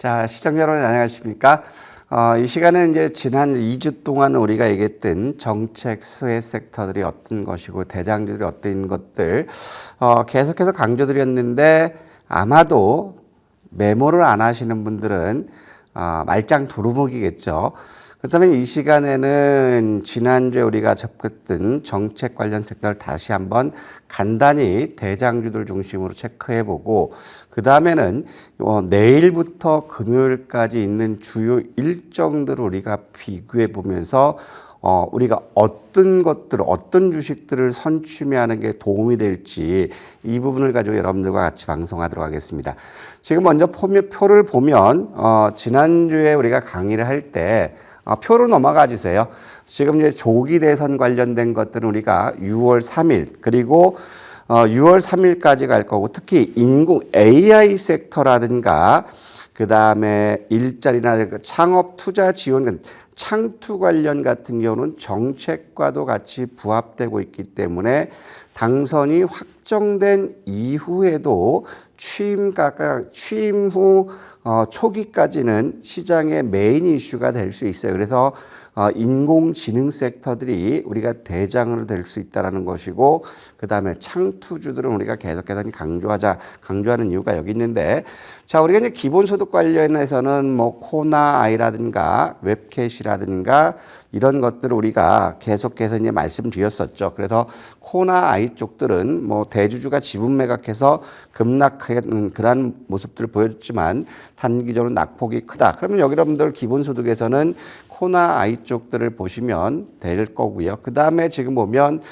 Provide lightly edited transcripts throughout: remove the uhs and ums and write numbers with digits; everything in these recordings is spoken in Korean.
자, 시청자 여러분 안녕하십니까? 이 시간은 이제 지난 2주 동안 우리가 얘기했던 정책 수혜 섹터들이 어떤 것이고 대장주들이 어떤 것들 계속해서 강조드렸는데 아마도 메모를 안 하시는 분들은 말짱 도루묵이겠죠. 그렇다면 이 시간에는 지난주에 우리가 접근했던 정책 관련 섹터를 다시 한번 간단히 대장주들 중심으로 체크해보고 그 다음에는 내일부터 금요일까지 있는 주요 일정들을 우리가 비교해보면서 우리가 어떤 것들, 어떤 주식들을 선취하는 게 도움이 될지 이 부분을 가지고 여러분들과 같이 방송하도록 하겠습니다. 지금 먼저 표를 보면 지난주에 우리가 강의를 할 때 표로 넘어가 주세요. 지금 이제 조기 대선 관련된 것들은 우리가 6월 3일 그리고 6월 3일까지 갈 거고 특히 인공 AI 섹터라든가 그 다음에 일자리나 창업 투자 지원 창투 관련 같은 경우는 정책과도 같이 부합되고 있기 때문에 당선이 확정된 이후에도 취임 후 초기까지는 시장의 메인 이슈가 될 수 있어요. 그래서 인공지능 섹터들이 우리가 대장으로 될 수 있다는 것이고 그 다음에 창투주들은 우리가 계속해서 강조하는 이유가 여기 있는데 자 우리가 이제 기본소득 관련해서는 뭐 코나아이라든가 웹캣이라든가 이런 것들을 우리가 계속해서 이제 말씀드렸었죠. 그래서 코나아이 쪽들은 뭐 대주주가 지분 매각해서 급락하는 그러한 모습들을 보였지만 단기적으로 낙폭이 크다. 그러면 여러분들 기본소득에서는 코나아이 쪽들을 보시면 될 거고요. 그 다음에 지금 보면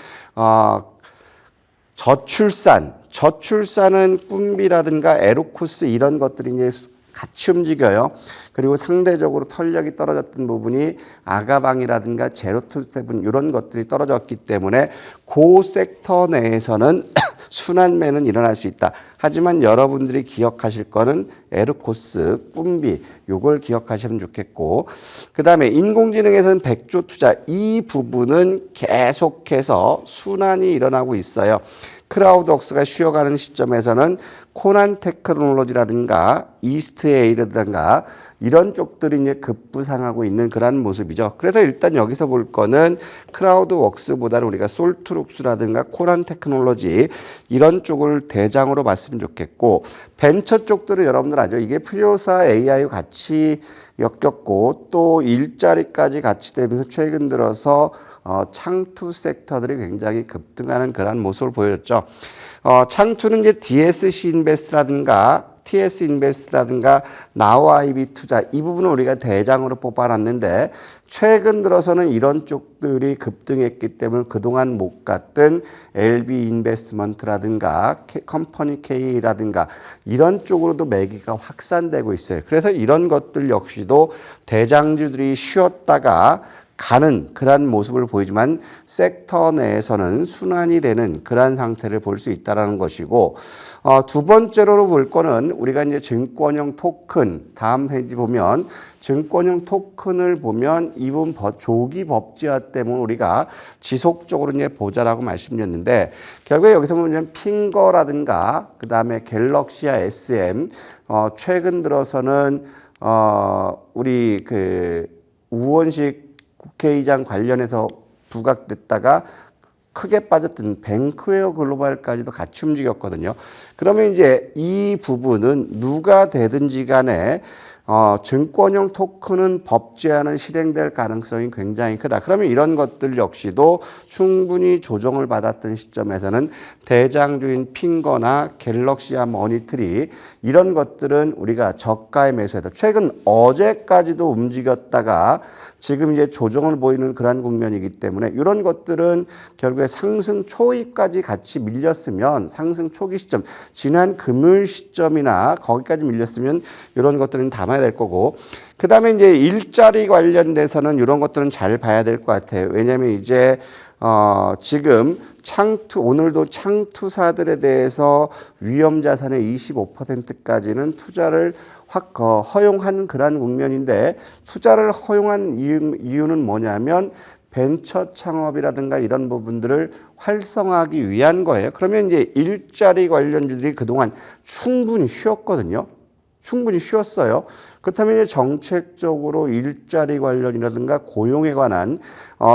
저출산은 꿈비라든가 에로코스 이런 것들이 이제 같이 움직여요. 그리고 상대적으로 탄력이 떨어졌던 부분이 아가방이라든가 제로투세븐 이런 것들이 떨어졌기 때문에 그 섹터 내에서는 순환매는 일어날 수 있다. 하지만 여러분들이 기억하실 거는 에르코스, 꿈비 요걸 기억하시면 좋겠고 그 다음에 인공지능에서는 백조 투자 이 부분은 계속해서 순환이 일어나고 있어요. 크라우드웍스가 쉬어가는 시점에서는 코난 테크놀로지라든가 이스트에이라든가 이런 쪽들이 이제 급부상하고 있는 그런 모습이죠. 그래서 일단 여기서 볼 거는 크라우드웍스보다는 우리가 솔트룩스라든가 코난 테크놀로지 이런 쪽을 대장으로 봤으면 좋겠고 벤처 쪽들은 여러분들 아죠. 이게 프리오사 AI와 같이 엮였고 또 일자리까지 같이 되면서 최근 들어서 창투 섹터들이 굉장히 급등하는 그런 모습을 보였죠. 창투는 이제 DSC 인베스트라든가 TS 인베스트라든가 나우 아이비 투자 이 부분을 우리가 대장으로 뽑아놨는데 최근 들어서는 이런 쪽들이 급등했기 때문에 그동안 못 갔던 LB 인베스트먼트라든가 컴퍼니 K라든가 이런 쪽으로도 매기가 확산되고 있어요. 그래서 이런 것들 역시도 대장주들이 쉬었다가 가는 그런 모습을 보이지만 섹터 내에서는 순환이 되는 그런 상태를 볼 수 있다는 것이고 두 번째로 볼 거는 우리가 이제 증권형 토큰 다음 페이지 보면 증권형 토큰을 보면 이 부분 조기 법제화 때문에 우리가 지속적으로 이제 보자라고 말씀드렸는데 결국에 여기서 보면 핑거라든가 그 다음에 갤럭시아 SM 최근 들어서는 우리 그 우원식 국회의장 관련해서 부각됐다가 크게 빠졌던 뱅크웨어 글로벌까지도 같이 움직였거든요. 그러면 이제 이 부분은 누가 되든지 간에 증권형 토큰은 법제화는 실행될 가능성이 굉장히 크다. 그러면 이런 것들 역시도 충분히 조정을 받았던 시점에서는 대장주인 핑거나 갤럭시아 머니트리 이런 것들은 우리가 저가에 매수해서 최근 어제까지도 움직였다가 지금 이제 조정을 보이는 그런 국면이기 때문에 이런 것들은 결국에 상승 초기까지 같이 밀렸으면 상승 초기 시점 지난 금요일 시점이나 거기까지 밀렸으면 이런 것들은 담아야 될 거고 그 다음에 이제 일자리 관련돼서는 이런 것들은 잘 봐야 될 것 같아요. 왜냐하면 이제 지금 오늘도 창투사들에 대해서 위험자산의 25%까지는 투자를 허용한 그런 국면인데 투자를 허용한 이유는 뭐냐면 벤처 창업이라든가 이런 부분들을 활성화하기 위한 거예요. 그러면 이제 일자리 관련주들이 그동안 충분히 쉬었거든요. 충분히 쉬웠어요. 그렇다면 이제 정책적으로 일자리 관련이라든가 고용에 관한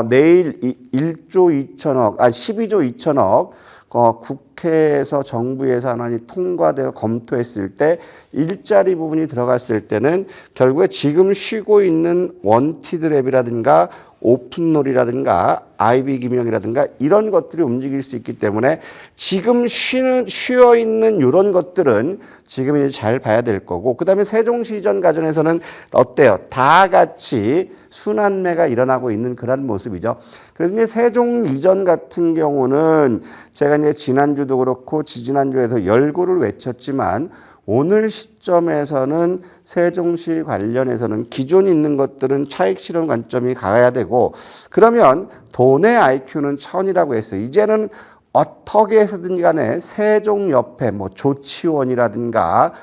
내일 1조 2천억, 12조 2천억 국회에서 정부 예산안이 통과되어 검토했을 때 일자리 부분이 들어갔을 때는 결국에 지금 쉬고 있는 원티드랩이라든가 오픈롤이라든가 아이비 김영이라든가 이런 것들이 움직일 수 있기 때문에 지금 쉬어 있는 이런 것들은 지금 이제 잘 봐야 될 거고, 그 다음에 세종시 이전 과정에서는 어때요? 다 같이 순환매가 일어나고 있는 그런 모습이죠. 그래서 이제 세종 이전 같은 경우는 제가 이제 지난주도 그렇고 지지난주에서 열고를 외쳤지만 오늘 시점에서는 세종시 관련해서는 기존에 있는 것들은 차익 실현 관점이 가야 되고, 그러면 돈의 IQ는 1000이라고 했어요. 이제는 어떻게 해서든지 간에 세종 옆에 뭐 조치원이라든가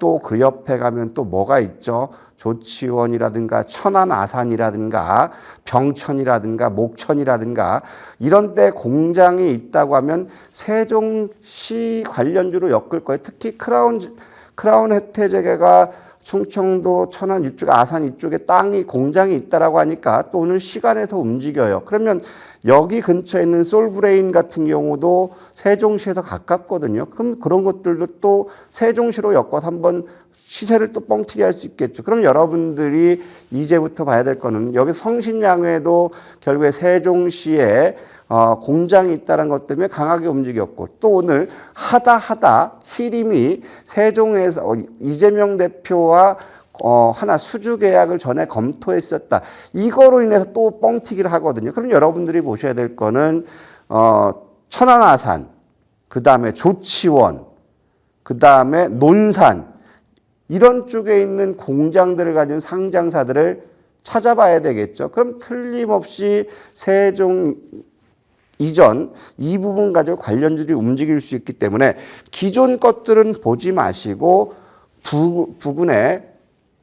또 그 옆에 가면 또 뭐가 있죠? 조치원이라든가 천안아산이라든가 병천이라든가 목천이라든가 이런 데 공장이 있다고 하면 세종시 관련주로 엮을 거예요. 특히 크라운 혜태제가 충청도 천안 이쪽 아산 이쪽에 땅이 공장이 있다라고 하니까 또 오늘 시간에서 움직여요. 그러면 여기 근처에 있는 솔브레인 같은 경우도 세종시에서 가깝거든요. 그럼 그런 것들도 또 세종시로 엮어서 한번 시세를 또 뻥튀기 할 수 있겠죠. 그럼 여러분들이 이제부터 봐야 될 거는 여기 성신양회도 결국에 세종시에 공장이 있다는 것 때문에 강하게 움직였고, 또 오늘 하다 히림이 세종에서 이재명 대표와 하나 수주 계약을 전에 검토했었다. 이거로 인해서 또 뻥튀기를 하거든요. 그럼 여러분들이 보셔야 될 거는 천안아산, 그 다음에 조치원, 그 다음에 논산 이런 쪽에 있는 공장들을 가진 상장사들을 찾아봐야 되겠죠. 그럼 틀림없이 세종 이전 이 부분 가지고 관련주들이 움직일 수 있기 때문에 기존 것들은 보지 마시고 부근에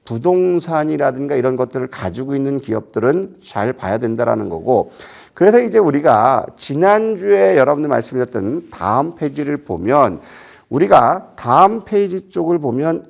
부동산이라든가 이런 것들을 가지고 있는 기업들은 잘 봐야 된다라는 거고, 그래서 이제 우리가 지난주에 여러분들 말씀드렸던 다음 페이지를 보면 우리가 다음 페이지 쪽을 보면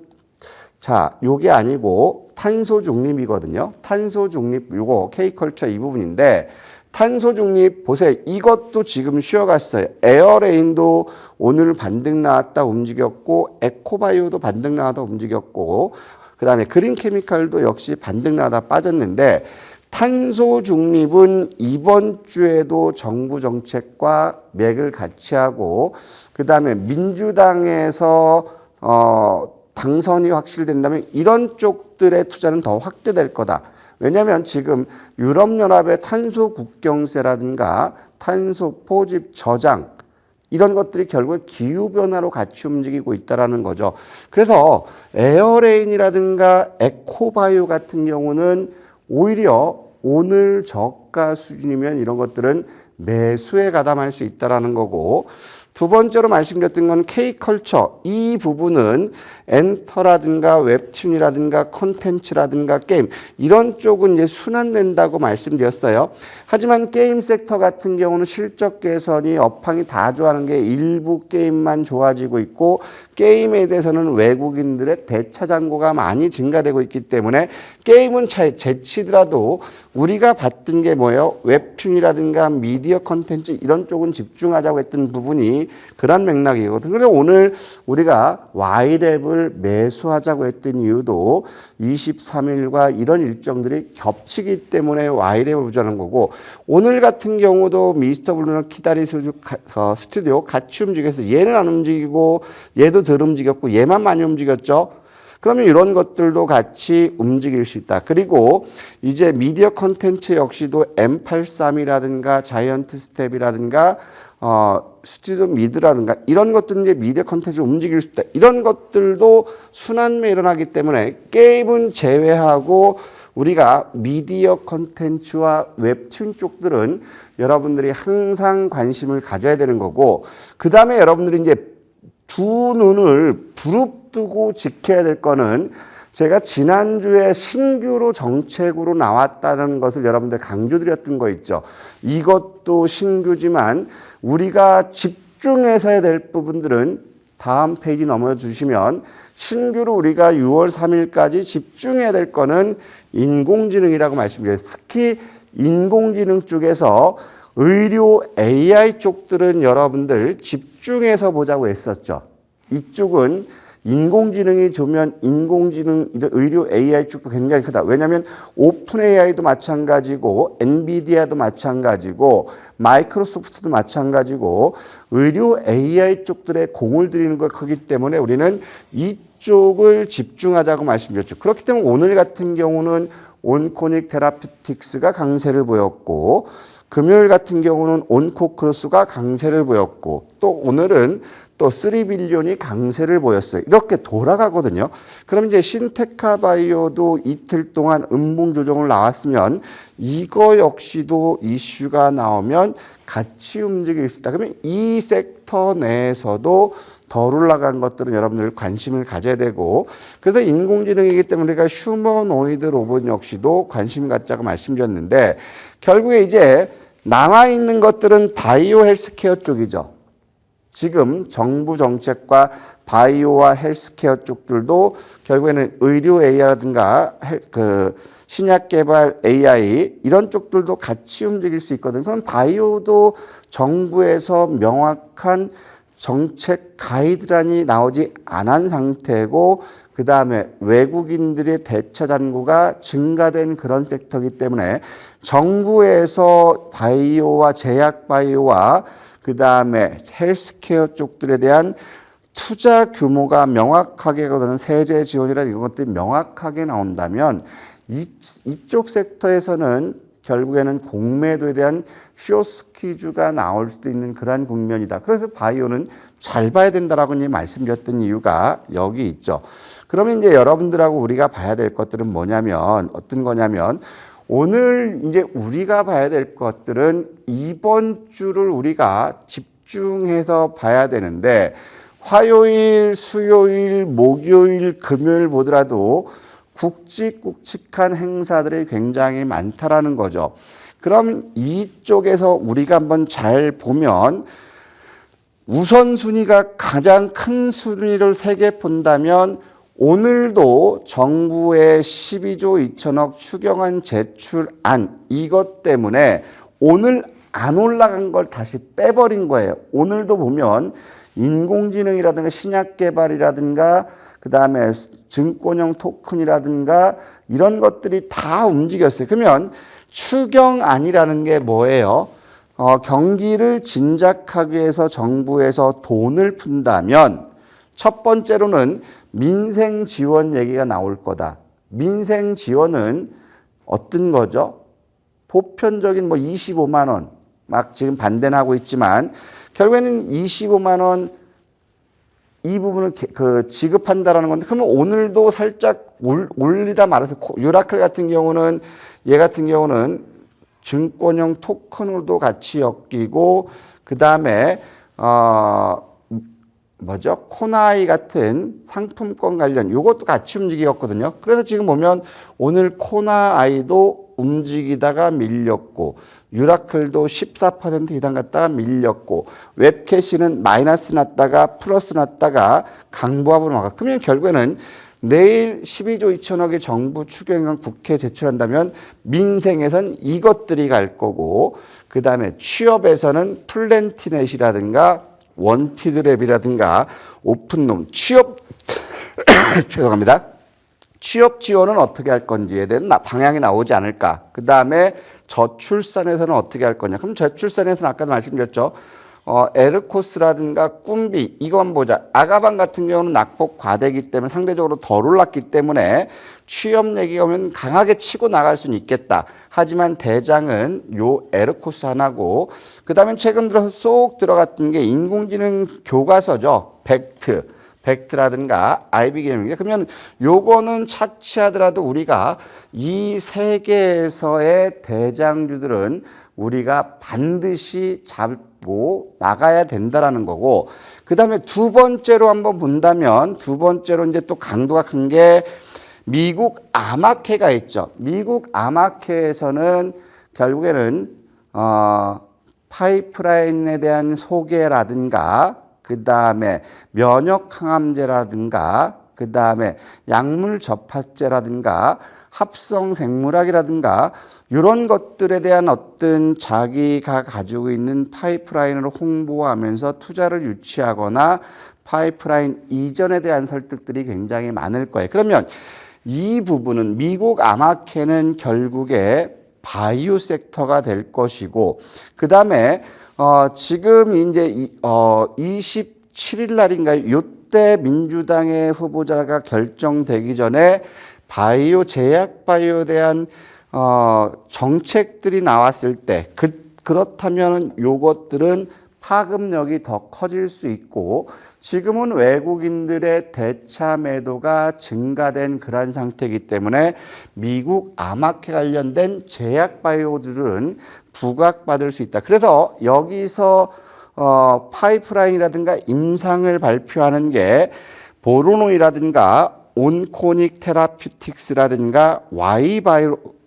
자, 요게 아니고 탄소 중립이거든요. 탄소 중립 요거 K컬처 이 부분인데 탄소 중립 보세요. 이것도 지금 쉬어갔어요. 에어레인도 오늘 반등 나왔다 움직였고 에코바이오도 반등 나왔다 움직였고 그다음에 그린케미칼도 역시 반등 나왔다 빠졌는데 탄소 중립은 이번 주에도 정부 정책과 맥을 같이 하고 그다음에 민주당에서 당선이 확실된다면 이런 쪽들의 투자는 더 확대될 거다. 왜냐하면 지금 유럽연합의 탄소 국경세라든가 탄소 포집 저장 이런 것들이 결국 기후변화로 같이 움직이고 있다는 거죠. 그래서 에어레인이라든가 에코바이오 같은 경우는 오히려 오늘 저가 수준이면 이런 것들은 매수에 가담할 수 있다는 거고, 두 번째로 말씀드렸던 건 K컬처. 이 부분은 엔터라든가 웹툰이라든가 콘텐츠라든가 게임 이런 쪽은 이제 순환된다고 말씀드렸어요. 하지만 게임 섹터 같은 경우는 실적 개선이 업황이 다 좋아하는 게 일부 게임만 좋아지고 있고 게임에 대해서는 외국인들의 대차장고가 많이 증가되고 있기 때문에 게임은 제치더라도 우리가 봤던 게 뭐예요? 웹툰이라든가 미디어 콘텐츠 이런 쪽은 집중하자고 했던 부분이 그런 맥락이거든요. 그래서 오늘 우리가 Y랩을 매수하자고 했던 이유도 23일과 이런 일정들이 겹치기 때문에 Y랩을 보자는 거고, 오늘 같은 경우도 미스터 블루나 키다리 스튜디오 같이 움직여서 얘는 안 움직이고 얘도 덜 움직였고 얘만 많이 움직였죠. 그러면 이런 것들도 같이 움직일 수 있다. 그리고 이제 미디어 콘텐츠 역시도 M83이라든가 자이언트 스텝이라든가 스튜디오 미드라든가 이런 것들은 이제 미디어 콘텐츠를 움직일 수 있다. 이런 것들도 순환매 일어나기 때문에 게임은 제외하고 우리가 미디어 콘텐츠와 웹툰 쪽들은 여러분들이 항상 관심을 가져야 되는 거고, 그 다음에 여러분들이 이제 두 눈을 부릅뜨고 지켜야 될 거는 제가 지난주에 신규로 정책으로 나왔다는 것을 여러분들 강조드렸던 거 있죠. 이것도 신규지만 우리가 집중해서 해야 될 부분들은 다음 페이지 넘어주시면 신규로 우리가 6월 3일까지 집중해야 될 거는 인공지능이라고 말씀드렸어요. 특히 인공지능 쪽에서 의료 AI 쪽들은 여러분들 집중해서 보자고 했었죠. 이쪽은 인공지능이 좋으면 인공지능, 의료 AI 쪽도 굉장히 크다. 왜냐하면 오픈 AI도 마찬가지고 엔비디아도 마찬가지고 마이크로소프트도 마찬가지고 의료 AI 쪽들에 공을 들이는 것 크기 때문에 우리는 이쪽을 집중하자고 말씀드렸죠. 그렇기 때문에 오늘 같은 경우는 온코닉 테라피틱스가 강세를 보였고 금요일 같은 경우는 온코크로스가 강세를 보였고 또 오늘은 또 3빌리온이 강세를 보였어요. 이렇게 돌아가거든요. 그럼 이제 신테카 바이오도 이틀 동안 음봉 조정을 나왔으면 이거 역시도 이슈가 나오면 같이 움직일 수 있다. 그러면 이 섹터 내에서도 덜 올라간 것들은 여러분들 관심을 가져야 되고 그래서 인공지능이기 때문에 우리가 휴머노이드 로봇 역시도 관심 갖자고 말씀드렸는데 결국에 이제 남아있는 것들은 바이오 헬스케어 쪽이죠. 지금 정부 정책과 바이오와 헬스케어 쪽들도 결국에는 의료 AI라든가 그 신약 개발 AI 이런 쪽들도 같이 움직일 수 있거든요. 그럼 바이오도 정부에서 명확한 정책 가이드라인이 나오지 않은 상태고 그 다음에 외국인들의 대처 잔고가 증가된 그런 섹터이기 때문에 정부에서 바이오와 제약 바이오와 그 다음에 헬스케어 쪽들에 대한 투자 규모가 명확하게 그런 세제 지원이나 이런 것들이 명확하게 나온다면 이쪽 섹터에서는 결국에는 공매도에 대한 쇼스퀴즈가 나올 수도 있는 그러한 국면이다. 그래서 바이오는 잘 봐야 된다라고 말씀드렸던 이유가 여기 있죠. 그러면 이제 여러분들하고 우리가 봐야 될 것들은 뭐냐면 어떤 거냐면 오늘 이제 우리가 봐야 될 것들은 이번 주를 우리가 집중해서 봐야 되는데 화요일, 수요일, 목요일, 금요일 보더라도 굵직굵직한 행사들이 굉장히 많다라는 거죠. 그럼 이쪽에서 우리가 한번 잘 보면 우선순위가 가장 큰 순위를 세 개 본다면 오늘도 정부의 12조 2천억 추경안 제출안 이것 때문에 오늘 안 올라간 걸 다시 빼버린 거예요. 오늘도 보면 인공지능이라든가 신약 개발이라든가 그 다음에 증권형 토큰이라든가 이런 것들이 다 움직였어요. 그러면 추경안이라는 게 뭐예요? 경기를 진작하기 위해서 정부에서 돈을 푼다면 첫 번째로는 민생 지원 얘기가 나올 거다. 민생 지원은 어떤 거죠? 보편적인 25만 원, 막 지금 반대는 하고 있지만 결국에는 25만 원 이 부분을 지급한다라는 건데 그러면 오늘도 살짝 올리다 말아서 유라클 같은 경우는 얘 같은 경우는 증권형 토큰으로도 같이 엮이고 그 다음에 코나이 같은 상품권 관련 요것도 같이 움직였거든요. 그래서 지금 보면 오늘 코나아이도 움직이다가 밀렸고 유라클도 14% 이상 갔다가 밀렸고 웹캐시는 마이너스 났다가 플러스 났다가 강보합으로 나가. 그러면 결국에는 내일 12조 2천억의 정부 추경안 국회에 제출한다면 민생에선 이것들이 갈 거고 그 다음에 취업에서는 플랜티넷이라든가 원티드랩이라든가 오픈룸 취업 죄송합니다. 취업 지원은 어떻게 할 건지에 대한 방향이 나오지 않을까. 그 다음에 저출산에서는 어떻게 할 거냐. 그럼 저출산에서는 아까도 말씀드렸죠. 에르코스라든가 꿈비 이것만 보자. 아가방 같은 경우는 낙폭 과대이기 때문에 상대적으로 덜 올랐기 때문에 취업 얘기가 오면 강하게 치고 나갈 수는 있겠다. 하지만 대장은 요 에르코스 하나고 그 다음에 최근 들어서 쏙 들어갔던 게 인공지능 교과서죠. 벡트라든가 IBM입니다. 그러면 요거는 차치하더라도 우리가 이 세 개에서의 대장주들은 우리가 반드시 잡고 나가야 된다라는 거고 그 다음에 두 번째로 한번 본다면 두 번째로 이제 또 강도가 큰 게 미국 아마케가 있죠. 미국 아마케에서는 결국에는 파이프라인에 대한 소개라든가 그 다음에 면역 항암제라든가 그 다음에 약물 접합제라든가 합성 생물학이라든가 이런 것들에 대한 어떤 자기가 가지고 있는 파이프라인을 홍보하면서 투자를 유치하거나 파이프라인 이전에 대한 설득들이 굉장히 많을 거예요. 그러면 이 부분은 미국 아마케는 결국에 바이오 섹터가 될 것이고, 그 다음에 지금 이제 27일 날인가요? 요때 민주당의 후보자가 결정되기 전에 바이오 제약 바이오에 대한 정책들이 나왔을 때 그렇다면 요것들은 파급력이 더 커질 수 있고, 지금은 외국인들의 대차 매도가 증가된 그런 상태이기 때문에 미국 아마케 관련된 제약 바이오들은 부각받을 수 있다. 그래서 여기서 파이프라인이라든가 임상을 발표하는 게 보로노이라든가 온코닉 테라퓨틱스라든가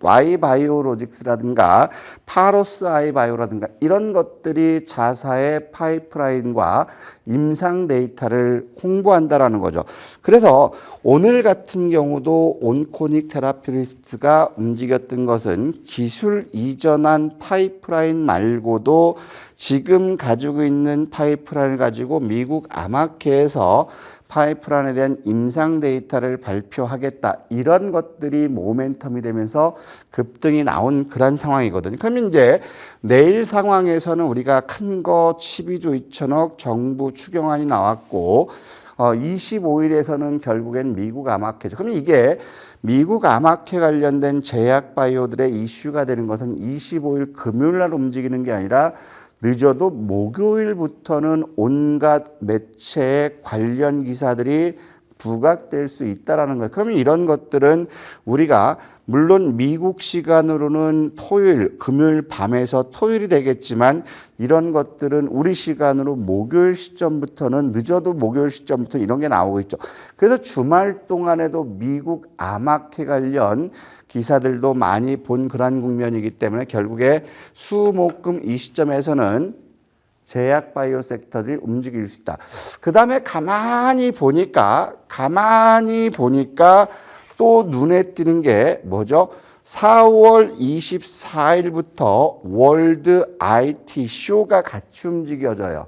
Y바이오로직스라든가 파로스 아이바이오라든가 이런 것들이 자사의 파이프라인과 임상 데이터를 홍보한다라는 거죠. 그래서 오늘 같은 경우도 온코닉 테라퓨틱스가 움직였던 것은 기술 이전한 파이프라인 말고도 지금 가지고 있는 파이프라인을 가지고 미국 아마케에서 파이프라인에 대한 임상 데이터를 발표하겠다. 이런 것들이 모멘텀이 되면서 급등이 나온 그런 상황이거든요. 그러면 이제 내일 상황에서는 우리가 큰 거 12조 2천억 정부 추경안이 나왔고 25일에서는 결국엔 미국 아마케죠. 그러면 이게 미국 아마케 관련된 제약 바이오들의 이슈가 되는 것은 25일 금요일 날 움직이는 게 아니라 늦어도 목요일부터는 온갖 매체의 관련 기사들이 부각될 수 있다라는 거예요. 그러면 이런 것들은 우리가 물론 미국 시간으로는 토요일, 금요일 밤에서 토요일이 되겠지만 이런 것들은 우리 시간으로 목요일 시점부터는 늦어도 목요일 시점부터 이런 게 나오고 있죠. 그래서 주말 동안에도 미국 아마케 관련 기사들도 많이 본 그런 국면이기 때문에 결국에 수목금 이 시점에서는 제약 바이오 섹터들이 움직일 수 있다. 그 다음에 가만히 보니까 또 눈에 띄는 게 뭐죠? 4월 24일부터 월드 IT 쇼가 같이 움직여져요.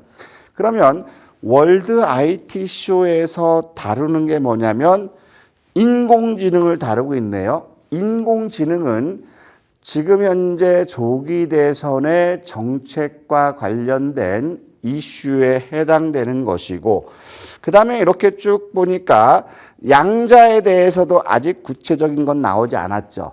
그러면 월드 IT 쇼에서 다루는 게 뭐냐면 인공지능을 다루고 있네요. 인공지능은 지금 현재 조기 대선의 정책과 관련된 이슈에 해당되는 것이고, 그 다음에 이렇게 쭉 보니까 양자에 대해서도 아직 구체적인 건 나오지 않았죠.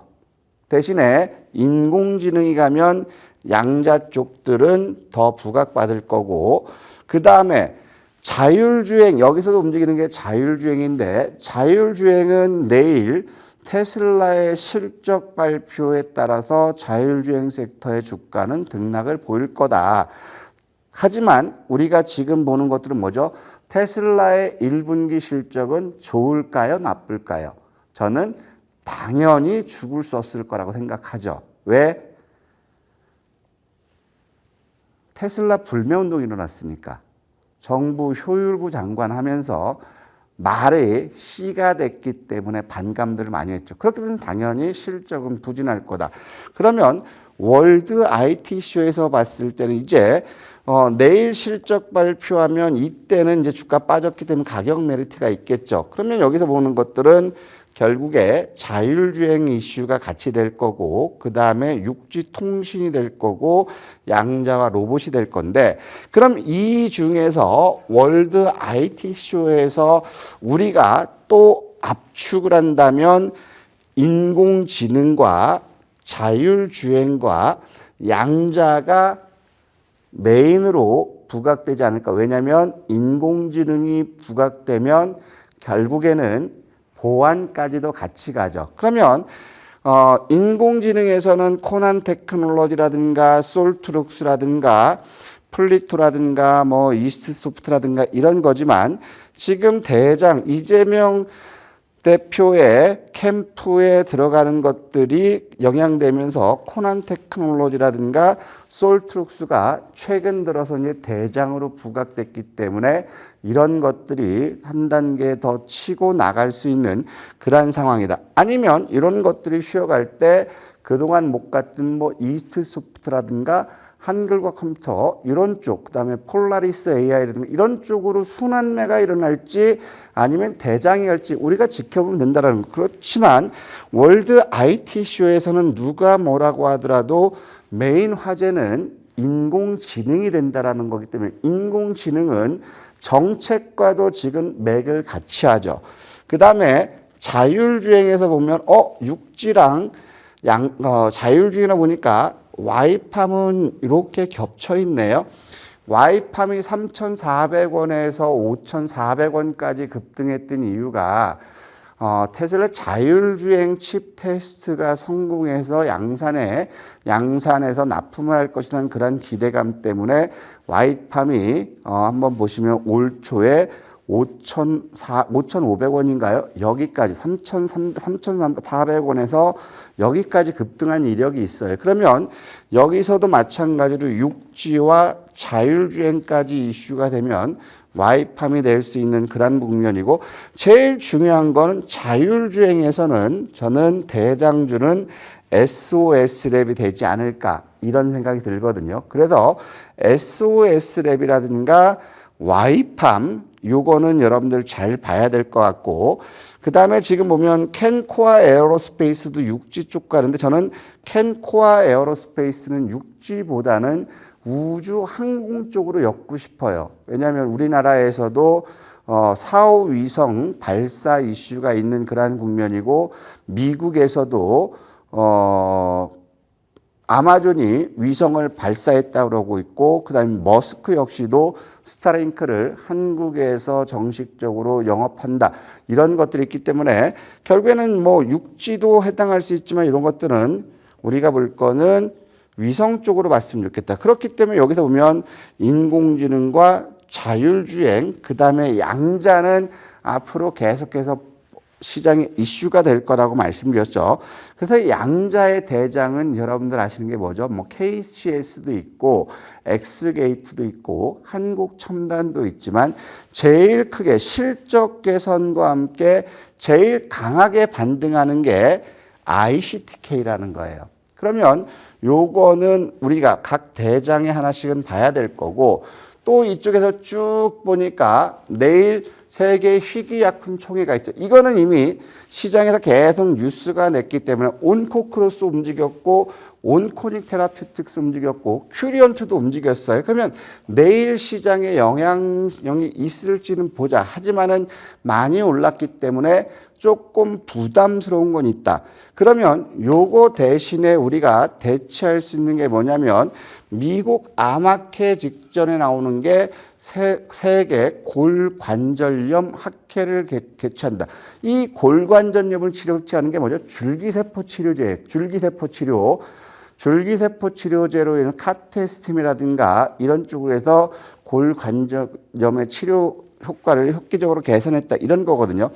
대신에 인공지능이 가면 양자 쪽들은 더 부각받을 거고, 그 다음에 자율주행, 여기서도 움직이는 게 자율주행인데, 자율주행은 내일 테슬라의 실적 발표에 따라서 자율주행 섹터의 주가는 등락을 보일 거다. 하지만 우리가 지금 보는 것들은 뭐죠? 테슬라의 1분기 실적은 좋을까요? 나쁠까요? 저는 당연히 죽을 수 없을 거라고 생각하죠. 왜? 테슬라 불매운동이 일어났으니까. 정부 효율부 장관 하면서 말에 씨가 됐기 때문에 반감들을 많이 했죠. 그렇게 되면 당연히 실적은 부진할 거다. 그러면 월드 IT쇼에서 봤을 때는 이제 내일 실적 발표하면 이때는 이제 주가 빠졌기 때문에 가격 메리트가 있겠죠. 그러면 여기서 보는 것들은 결국에 자율주행 이슈가 같이 될 거고, 그 다음에 육지 통신이 될 거고, 양자와 로봇이 될 건데, 그럼 이 중에서 월드 IT쇼에서 우리가 또 압축을 한다면 인공지능과 자율주행과 양자가 메인으로 부각되지 않을까. 왜냐하면 인공지능이 부각되면 결국에는 보안까지도 같이 가죠. 그러면 인공지능에서는 코난 테크놀로지라든가 솔트룩스라든가 플리토라든가 이스트소프트라든가 이런 거지만 지금 대장 이재명 대표의 캠프에 들어가는 것들이 영향되면서 코난 테크놀로지라든가 솔트룩스가 최근 들어서 이제 대장으로 부각됐기 때문에 이런 것들이 한 단계 더 치고 나갈 수 있는 그러한 상황이다. 아니면 이런 것들이 쉬어갈 때 그동안 못 갔던 뭐 이스트 소프트라든가 한글과 컴퓨터 이런 쪽, 그다음에 폴라리스 AI라든가 이런 쪽으로 순환매가 일어날지 아니면 대장이 갈지 우리가 지켜보면 된다라는 거. 그렇지만 월드 IT 쇼에서는 누가 뭐라고 하더라도 메인 화제는 인공지능이 된다라는 거기 때문에 인공지능은 정책과도 지금 맥을 같이 하죠. 그다음에 자율주행에서 보면 육지랑 자율주행이나 보니까 와이팜은 이렇게 겹쳐 있네요. 와이팜이 3,400원에서 5,400원까지 급등했던 이유가 테슬라 자율주행 칩 테스트가 성공해서 양산에서 납품을 할 것이라는 그런 기대감 때문에 와이팜이 한번 보시면 올 초에 5,500원인가요? 여기까지 3,400원에서 여기까지 급등한 이력이 있어요. 그러면 여기서도 마찬가지로 육지와 자율주행까지 이슈가 되면 와이팜이 될 수 있는 그런 국면이고 제일 중요한 거는 자율주행에서는 저는 대장주는 SOS랩이 되지 않을까 이런 생각이 들거든요. 그래서 SOS랩이라든가 와이팜 요거는 여러분들 잘 봐야 될 것 같고 그 다음에 지금 보면 캔코아 에어로스페이스도 육지 쪽 가는데 저는 캔코아 에어로스페이스는 육지보다는 우주 항공 쪽으로 엮고 싶어요. 왜냐하면 우리나라에서도 4호 위성 발사 이슈가 있는 그러한 국면이고 미국에서도 아마존이 위성을 발사했다고 그러고 있고 그다음에 머스크 역시도 스타링크를 한국에서 정식적으로 영업한다. 이런 것들이 있기 때문에 결국에는 뭐 육지도 해당할 수 있지만 이런 것들은 우리가 볼 거는 위성 쪽으로 봤으면 좋겠다. 그렇기 때문에 여기서 보면 인공지능과 자율주행 그다음에 양자는 앞으로 계속해서 시장의 이슈가 될 거라고 말씀드렸죠. 그래서 양자의 대장은 여러분들 아시는 게 뭐죠? 뭐 KCS도 있고 엑스게이트도 있고 한국첨단도 있지만 제일 크게 실적 개선과 함께 제일 강하게 반등하는 게 ICTK라는 거예요. 그러면 요거는 우리가 각 대장에 하나씩은 봐야 될 거고 또 이쪽에서 쭉 보니까 내일 세계 희귀약품 총회가 있죠. 이거는 이미 시장에서 계속 뉴스가 냈기 때문에 온코크로스 움직였고 온코닉 테라피틱스 움직였고 큐리언트도 움직였어요. 그러면 내일 시장에 영향이 있을지는 보자. 하지만은 많이 올랐기 때문에 조금 부담스러운 건 있다. 그러면 요거 대신에 우리가 대체할 수 있는 게 뭐냐면 미국 암학회 직전에 나오는 게 세계 골관절염 학회를 개최한다. 이 골관절염을 치료하는 게 뭐죠? 줄기세포 치료제, 줄기세포 치료제로 인한 카테스팀이라든가 이런 쪽으로 해서 골관절염의 치료 효과를 획기적으로 개선했다. 이런 거거든요.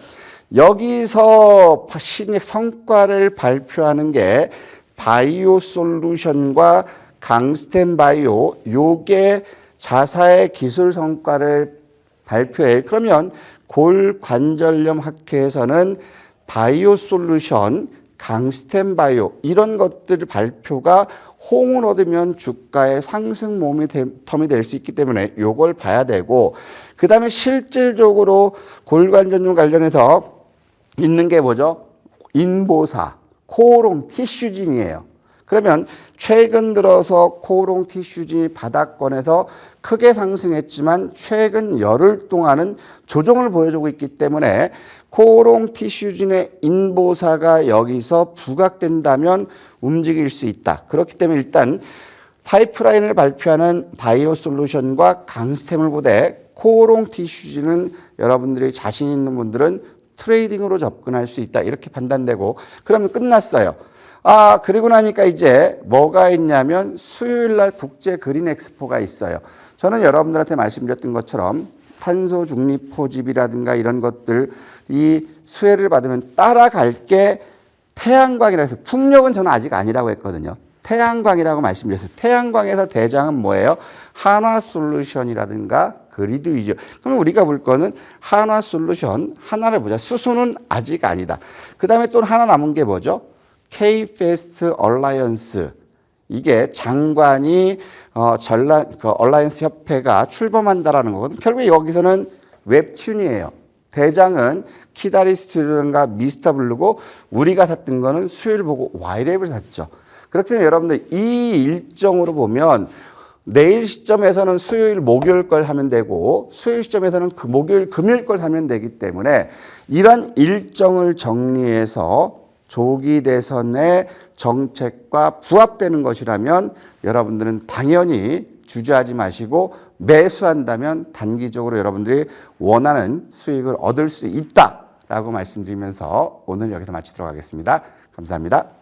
여기서 신약 성과를 발표하는 게 바이오 솔루션과 강스텐 바이오 요게 자사의 기술 성과를 발표해. 그러면 골관절염 학회에서는 바이오 솔루션, 강스텐 바이오 이런 것들 발표가 호응을 얻으면 주가의 상승 모멘텀이 될 수 있기 때문에 요걸 봐야 되고 그다음에 실질적으로 골관절염 관련해서 있는 게 뭐죠? 인보사, 코오롱 티슈진이에요. 그러면 최근 들어서 코오롱 티슈진이 바닥권에서 크게 상승했지만 최근 열흘 동안은 조정을 보여주고 있기 때문에 코오롱 티슈진의 인보사가 여기서 부각된다면 움직일 수 있다. 그렇기 때문에 일단 파이프라인을 발표하는 바이오 솔루션과 강스템을 보되 코오롱 티슈진은 여러분들이 자신 있는 분들은 트레이딩으로 접근할 수 있다. 이렇게 판단되고 그러면 끝났어요. 그리고 나니까 이제 뭐가 있냐면 수요일 날 국제 그린 엑스포가 있어요. 저는 여러분들한테 말씀드렸던 것처럼 탄소 중립 포집이라든가 이런 것들 이 수혜를 받으면 따라갈 게 태양광이라 해서 풍력은 저는 아직 아니라고 했거든요. 태양광이라고 말씀드렸어요. 태양광에서 대장은 뭐예요? 한화솔루션이라든가 그리드 위주. 그러면 우리가 볼 거는 한화솔루션 하나를 보자. 수소는 아직 아니다. 그 다음에 또 하나 남은 게 뭐죠? K-Fast Alliance. 이게 장관이 얼라이언스 협회가 출범한다라는 거거든. 결국 여기서는 웹튠이에요. 대장은 키다리스트라든가 미스터 블루고 우리가 샀던 거는 수요일 보고 와이랩을 샀죠. 그렇기 때문에 여러분들 이 일정으로 보면 내일 시점에서는 수요일 목요일 걸 하면 되고 수요일 시점에서는 그 목요일 금요일 걸 하면 되기 때문에 이런 일정을 정리해서 조기 대선의 정책과 부합되는 것이라면 여러분들은 당연히 주저하지 마시고 매수한다면 단기적으로 여러분들이 원하는 수익을 얻을 수 있다라고 말씀드리면서 오늘 여기서 마치도록 하겠습니다. 감사합니다.